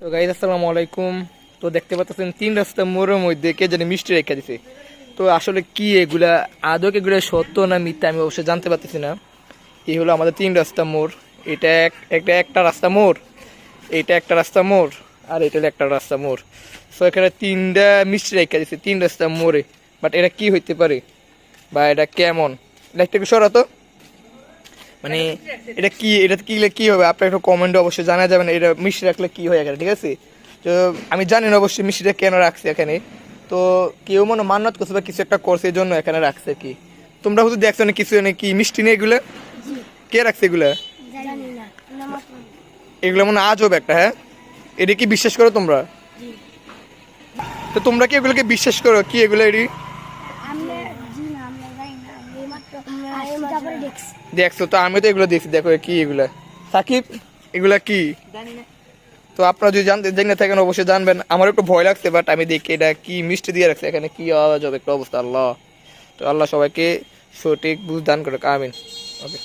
তো গাইস আসসালামু আলাইকুম। তো দেখতে পাচ্ছেন তিন রাস্তা মোড়ের মধ্যে কে জানি মিষ্টি রেখে দিছে। তো আসলে কি এগুলা, আদৌ কি এগুলা সত্য না মিথ্যা আমি অবশ্যই জানতে পারতেছি না। এই হলো আমাদের তিন রাস্তা মোড়। এটা একটা রাস্তা মোড়, এটা একটা রাস্তা মোড়, আর এটা হলো একটা রাস্তা মোড়। সো এখানে তিনটা মিষ্টি রেখে দিছে তিন রাস্তা মোড়ে। বাট এটা কি হইতে পারে বা এটা কেমন, এটা একটু সরাতো। মানে এটা কি, এটা কি কি হবে আপনার একটু কমেন্টে অবশ্যই জানা যাবেন। এটা মিষ্টি রাখলে কি হয় এখানে, ঠিক আছে? তো আমি জানি না অবশ্যই মিষ্টিটা কেন রাখছে এখানে। তো কেউ মনে মান্নাত করছে বা কিছু একটা করছে এই জন্য এখানে রাখছে কি। তোমরা হয়তো দেখছো না কিছু কি মিষ্টি নেই এগুলো, কে রাখছে এগুলা? এগুলো মনে আজব একটা। হ্যাঁ, এটা কি বিশ্বাস করো তোমরা? তো তোমরা কি এগুলোকে বিশ্বাস করো কি এগুলো? এটি দেখছো তো, আমি তো এগুলো দেখছি। দেখো কি এগুলা সাকিব, এগুলা কি? তো আপনারা যদি জানতে জেনে থাকেন অবশ্যই জানবেন। আমার একটু ভয় লাগছে, বাট আমি দেখি এটা কি মিষ্টি দিয়ে রাখছে এখানে, কি আওয়াজ হবে একটা অবস্থা। আল্লাহ, তো আল্লাহ সবাইকে সঠিক বুঝ দান করে, আমিন। ওকে।